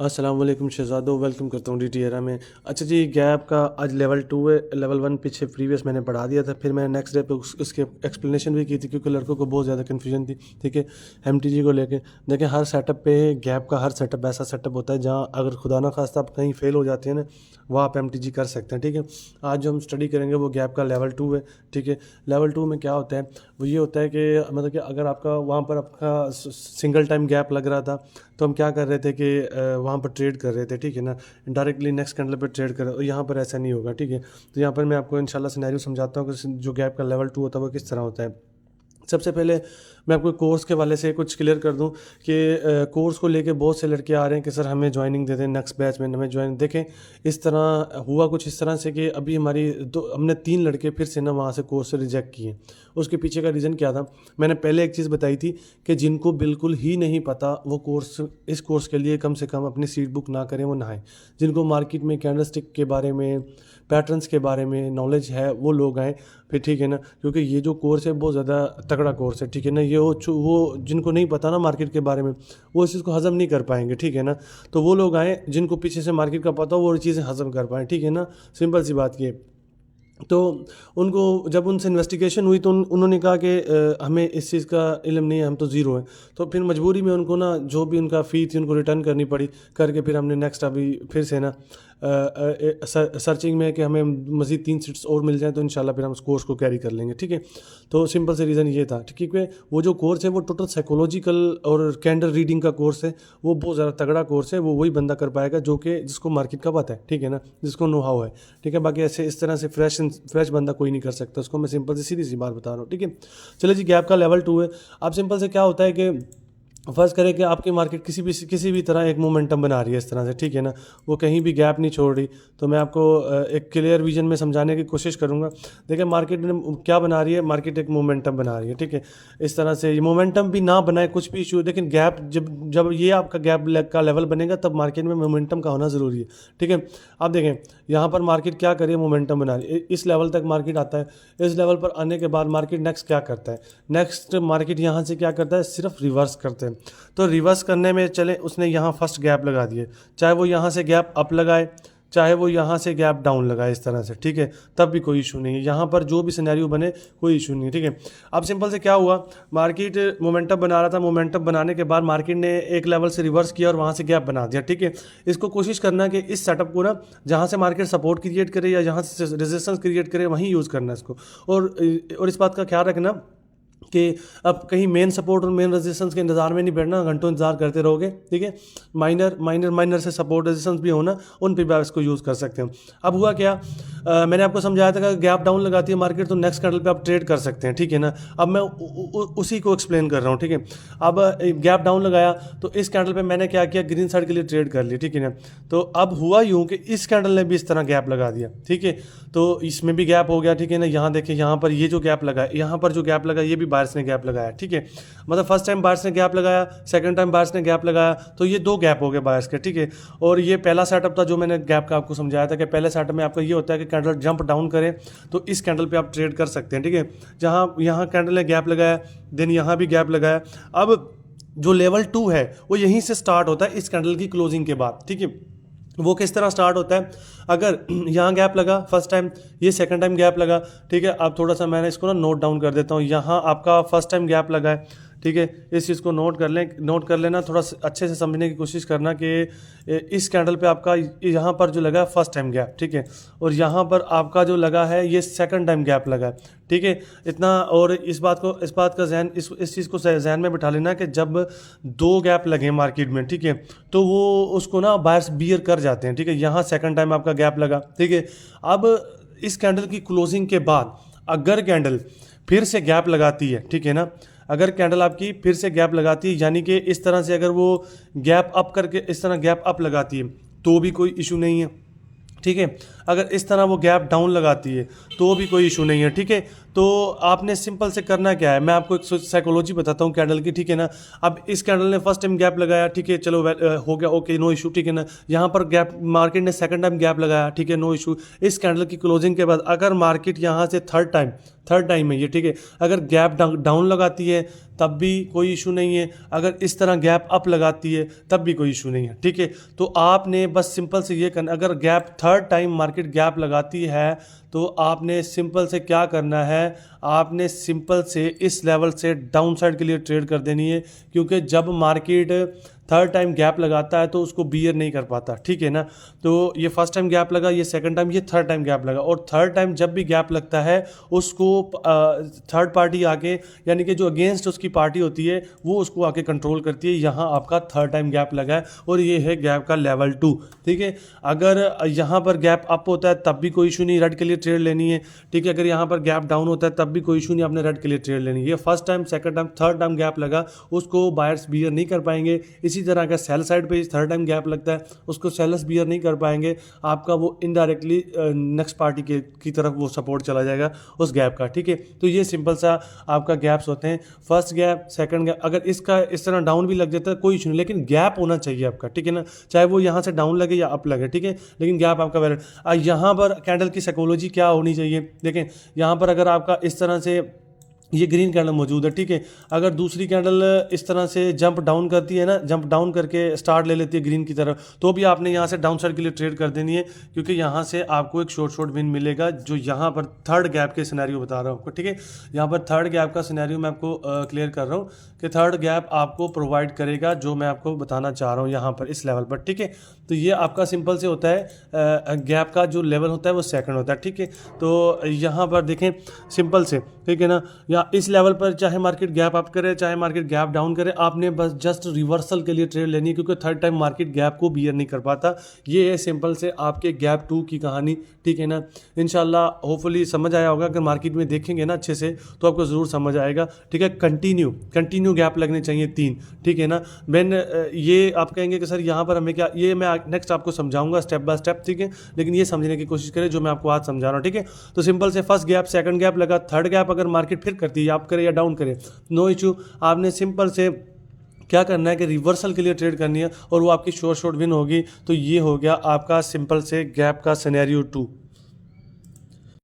अस्सलाम वालेकुम शहज़ादो, वेलकम करता हूँ DT में। अच्छा जी, गैप का आज लेवल 2 है। लेवल 1 पीछे प्रीवियस मैंने पढ़ा दिया था, फिर मैंने नेक्स्ट डे पे उसकी एक्सप्लेनेशन भी की थी क्योंकि लड़कों को बहुत ज़्यादा कन्फ्यूजन थी। ठीक है, MTG को लेके देखें, हर सेटअप पे गैप का हर सेटअप ऐसा सेटअप होता है जहाँ अगर खुदा ना खास्ता आप कहीं फेल हो जाते हैं ना, वहाँ आप MTG कर सकते हैं। ठीक है, आज जो हम स्टडी करेंगे वो गैप का लेवल 2 है। ठीक है, लेवल 2 में क्या होता है, वो ये होता है कि मतलब कि अगर आपका वहाँ पर आपका सिंगल टाइम गैप लग रहा था तो हम क्या कर रहे थे कि वहाँ पर ट्रेड कर रहे थे। ठीक है ना, डायरेक्टली नेक्स्ट कैंडल पर ट्रेड कर रहे, और यहाँ पर ऐसा नहीं होगा। ठीक है, तो यहाँ पर मैं आपको इंशाल्लाह सिनेरियो समझाता हूँ कि जो गैप का लेवल 2 होता है वो किस तरह होता है। सबसे पहले मैं आपको कोर्स के वाले से कुछ क्लियर कर दूं कि कोर्स को लेके बहुत से लड़के आ रहे हैं कि सर हमें ज्वाइनिंग दे दें नेक्स्ट बैच में, हमें ज्वाइन देखें। इस तरह हुआ कुछ इस तरह से कि अभी हमने 3 लड़के फिर से ना वहाँ से कोर्स से रिजेक्ट किए। उसके पीछे का रीज़न क्या था, मैंने पहले एक चीज़ बताई थी कि जिनको बिल्कुल ही नहीं पता वो कोर्स, इस कोर्स के लिए कम से कम अपनी सीट बुक ना करें, वो नहाएं। जिनको मार्केट में कैंडलस्टिक के बारे में, पैटर्न्स के बारे में नॉलेज है वो लोग आएँ फिर। ठीक है ना, क्योंकि ये जो कोर्स है बहुत ज़्यादा तगड़ा कोर्स है। ठीक है ना, ये वो जिनको नहीं पता ना मार्केट के बारे में, वो इस चीज़ को हज़म नहीं कर पाएंगे। ठीक है ना, तो वो लोग आएँ जिनको पीछे से मार्केट का पता हो, वो चीज़ें हज़म कर पाएँ। ठीक है ना, सिंपल सी बात ये। तो उनको जब उनसे इन्वेस्टिगेशन हुई तो उन्होंने कहा कि हमें इस चीज़ का इल्म नहीं है, हम तो ज़ीरो हैं। तो फिर मजबूरी में उनको ना जो भी उनका फ़ी थी उनको रिटर्न करनी पड़ी। करके फिर हमने नेक्स्ट अभी फिर से ना सर्चिंग में कि हमें मज़ीद 3 सीट्स और मिल जाएँ तो इंशाल्लाह फिर हम उस कोर्स को कैरी कर लेंगे। ठीक है, तो सिंपल से रीज़न ये था। ठीक है, वो जो कोर्स है वो टोटल साइकोलॉजिकल और कैंडल रीडिंग का कोर्स है। वो बहुत ज़्यादा तगड़ा कोर्स है, वो वही बंदा कर पाएगा जो कि जिसको मार्केट का पता है। ठीक है ना, जिसको नो हाउ है। ठीक है, बाकी ऐसे इस तरह से फ्रेश बंदा कोई नहीं कर सकता उसको। मैं सिंपल से सीधी सी बात बता रहा हूँ। ठीक है, चलिए जी, गैप का लेवल 2 है। अब सिंपल से क्या होता है कि फ़र्ज़ करें कि आपकी मार्केट किसी भी तरह एक मोमेंटम बना रही है इस तरह से। ठीक है ना, वो कहीं भी गैप नहीं छोड़ रही। तो मैं आपको एक क्लियर विजन में समझाने की कोशिश करूँगा। देखिए, मार्केट में क्या बना रही है, मार्केट एक मोमेंटम बना रही है। ठीक है, इस तरह से ये मोमेंटम भी ना बनाए कुछ भी इशू, लेकिन गैप जब जब ये आपका गैप का लेवल बनेगा तब मार्केट में मोमेंटम का होना ज़रूरी है। ठीक है, आप देखें यहाँ पर मार्केट क्या कर रही है, मोमेंटम बना रही है। इस लेवल तक मार्केट आता है, इस लेवल पर आने के बाद मार्केट नेक्स्ट क्या करता है, नेक्स्ट मार्केट यहाँ से क्या करता है, सिर्फ रिवर्स करते हैं। तो रिवर्स करने में चले, उसने यहाँ फर्स्ट गैप लगा दिए, चाहे वो यहाँ से गैप अप लगाए, चाहे वो यहाँ से गैप डाउन लगाए इस तरह से। ठीक है, तब भी कोई इशू नहीं है, यहाँ पर जो भी सिनेरियो बने कोई इशू नहीं है। ठीक है, अब सिंपल से क्या हुआ, मार्केट मोमेंटम बना रहा था, मोमेंटम बनाने के बाद मार्केट ने एक लेवल से रिवर्स किया और वहाँ से गैप बना दिया। ठीक है, इसको कोशिश करना है कि इस सेटअप को ना, जहाँ से मार्केट सपोर्ट क्रिएट करे या जहाँ से रेजिस्टेंस क्रिएट करे वहीं यूज़ करना है इसको। और इस बात का ख्याल रखना कि अब कहीं मेन सपोर्ट और मेन रेजिस्टेंस के इंतजार में नहीं बैठना, घंटों इंतजार करते रहोगे। ठीक है, माइनर से सपोर्ट रेजिस्टेंस भी होना, उन पे भी आप इसको यूज़ कर सकते हैं। अब हुआ क्या, मैंने आपको समझाया था कि गैप डाउन लगाती है मार्केट तो नेक्स्ट कैंडल पे आप ट्रेड कर सकते हैं। ठीक है ना, अब मैं उसी को एक्सप्लेन कर रहा हूँ। ठीक है, अब गैप डाउन लगाया तो इस कैंडल पे मैंने क्या किया, ग्रीन साइड के लिए ट्रेड कर ली। ठीक है ना, तो अब हुआ यूँ कि इस कैंडल ने भी इस तरह गैप लगा दिया। ठीक है, तो इसमें भी गैप हो गया। ठीक है ना, यहाँ देखिए, यहाँ पर ये जो गैप लगा, यहाँ पर जो गैप लगा, ये भी बायर्स ने गैप लगाया। ठीक है, मतलब फर्स्ट टाइम बायर्स ने गैप लगाया, सेकंड टाइम बायर्स ने गैप लगाया, तो ये 2 गैप हो गए बायर्स के। ठीक है, और ये पहला सेटअप था जो मैंने गैप का आपको समझाया था कि पहले सेटअप में आपका ये होता है कि कैंडल जंप डाउन करे तो इस कैंडल पे आप ट्रेड कर सकते हैं। ठीक है, जहाँ यहाँ कैंडल ने गैप लगाया, देन यहाँ भी गैप लगाया। अब जो लेवल 2 है वो यहीं से स्टार्ट होता है, इस कैंडल की क्लोजिंग के बाद। ठीक है, वो किस तरह स्टार्ट होता है, अगर यहाँ गैप लगा फर्स्ट टाइम, ये सेकंड टाइम गैप लगा। ठीक है, अब थोड़ा सा मैंने इसको ना नोट डाउन कर देता हूँ। यहाँ आपका फर्स्ट टाइम गैप लगा है। ठीक है, इस चीज़ को नोट कर लेना, थोड़ा अच्छे से समझने की कोशिश करना कि इस कैंडल पे आपका यहाँ पर जो लगा है फर्स्ट टाइम गैप। ठीक है, और यहाँ पर आपका जो लगा है ये सेकंड टाइम गैप लगा है। ठीक है, इतना, और इस बात का जहन, इस चीज़ को जहन में बिठा लेना कि जब 2 गैप लगे मार्केट में, ठीक है, तो वो उसको ना बायर्स बियर कर जाते हैं। ठीक है, यहाँ सेकंड टाइम आपका गैप लगा। ठीक है, अब इस कैंडल की क्लोजिंग के बाद अगर कैंडल फिर से गैप लगाती है, ठीक है ना, अगर कैंडल आपकी फिर से गैप लगाती है, यानी कि इस तरह से अगर वो गैप अप करके इस तरह गैप अप लगाती है तो भी कोई इशू नहीं है। ठीक है, अगर इस तरह वो गैप डाउन लगाती है तो भी कोई इशू नहीं है। ठीक है, तो आपने सिंपल से करना क्या है, मैं आपको एक साइकोलॉजी बताता हूँ कैंडल की। ठीक है ना, अब इस कैंडल ने फर्स्ट टाइम गैप लगाया। ठीक है, चलो हो गया, ओके, नो इशू। ठीक है ना, यहाँ पर गैप मार्केट ने सेकंड टाइम गैप लगाया। ठीक है, नो इशू। इस कैंडल की क्लोजिंग के बाद अगर मार्केट यहाँ से थर्ड टाइम है ये, ठीक है, अगर गैप डाउन लगाती है तब भी कोई इशू नहीं है, अगर इस तरह गैप अप लगाती है तब भी कोई इशू नहीं है, ठीक है। तो आपने बस सिंपल से ये करना, अगर gap third time market gap लगाती है तो आपने सिंपल से क्या करना है, आपने सिंपल से इस लेवल से डाउन साइड के लिए ट्रेड कर देनी है, क्योंकि जब मार्केट थर्ड टाइम गैप लगाता है तो उसको बियर नहीं कर पाता, ठीक है ना। तो ये फर्स्ट टाइम गैप लगा, ये सेकंड टाइम, ये थर्ड टाइम गैप लगा, और थर्ड टाइम जब भी गैप लगता है उसको थर्ड पार्टी आके, यानी कि जो अगेंस्ट उसकी पार्टी होती है वो उसको आके कंट्रोल करती है। यहाँ आपका थर्ड टाइम गैप लगा है और ये है गैप का लेवल 2, ठीक है। अगर यहाँ पर गैप अप होता है तब भी कोई इशू नहीं, रेड के लिए ट्रेड लेनी है, ठीक है। अगर यहाँ पर गैप डाउन होता है तब भी कोई इशू नहीं, आपने रेड के लिए ट्रेड लेनी है। ये first time, second time, third time gap लगा उसको बायर्स बियर नहीं कर पाएंगे। इसी तरह का सेल साइड पे थर्ड टाइम गैप लगता है उसको सेलर्स बियर नहीं कर पाएंगे, आपका वो इनडायरेक्टली नेक्स्ट पार्टी की तरफ वो सपोर्ट चला जाएगा उस गैप का, ठीक है। तो ये सिंपल सा आपका गैप्स होते हैं, फर्स्ट गैप, सेकंड गैप। अगर इसका इस तरह डाउन भी लग जाता है कोई इशू नहीं, लेकिन गैप होना चाहिए आपका, ठीक है ना, चाहे वो यहाँ से डाउन लगे या अप लगे, ठीक है, लेकिन गैप आपका वैलिड। यहाँ पर कैंडल की साइकोलॉजी क्या होनी चाहिए, देखें यहाँ पर अगर आपका इस तरह से ये ग्रीन कैंडल मौजूद है, ठीक है, अगर दूसरी कैंडल इस तरह से जंप डाउन करती है ना, जंप डाउन करके स्टार्ट ले लेती है ग्रीन की तरफ, तो भी आपने यहाँ से डाउन साइड के लिए ट्रेड कर देनी है, क्योंकि यहाँ से आपको एक शॉर्ट विन मिलेगा। जो यहाँ पर थर्ड गैप के सिनेरियो बता रहा हूँ आपको, ठीक है, यहाँ पर थर्ड गैप का सिनेरियो मैं आपको क्लियर कर रहा हूँ कि थर्ड गैप आपको प्रोवाइड करेगा जो मैं आपको बताना चाह रहा हूँ यहाँ पर इस लेवल पर, ठीक है। तो ये आपका सिंपल से होता है, गैप का जो लेवल होता है वो सेकंड होता है, ठीक है। तो यहाँ पर देखें सिंपल से, ठीक है ना, या इस लेवल पर चाहे मार्केट गैप अप करे चाहे मार्केट गैप डाउन करे, आपने बस जस्ट रिवर्सल के लिए ट्रेड लेनी है, क्योंकि थर्ड टाइम मार्केट गैप को बियर नहीं कर पाता। ये है सिंपल से आपके गैप 2 की कहानी, ठीक है ना। इंशाल्लाह होपफुली समझ आया होगा, अगर मार्केट में देखेंगे ना अच्छे से तो आपको ज़रूर समझ आएगा, ठीक है। कंटिन्यू गैप लगने चाहिए 3, ठीक है ना। मैन ये आप कहेंगे कि सर यहाँ पर हमें क्या, ये मैं नेक्स्ट आपको समझाऊंगा स्टेप बाय स्टेप, ठीक है, लेकिन ये समझने की कोशिश करें जो मैं आपको आज समझा रहा हूँ, ठीक है। तो सिंपल से फर्स्ट गैप, सेकंड गैप लगा, थर्ड गैप अगर मार्केट फिर करती है, आप करें या डाउन करें, नो इशू। आपने सिंपल से क्या करना है कि रिवर्सल के लिए ट्रेड करनी है और वो आपकी शॉर्ट विन होगी। तो ये हो गया आपका सिंपल से गैप का सिनेरियो 2।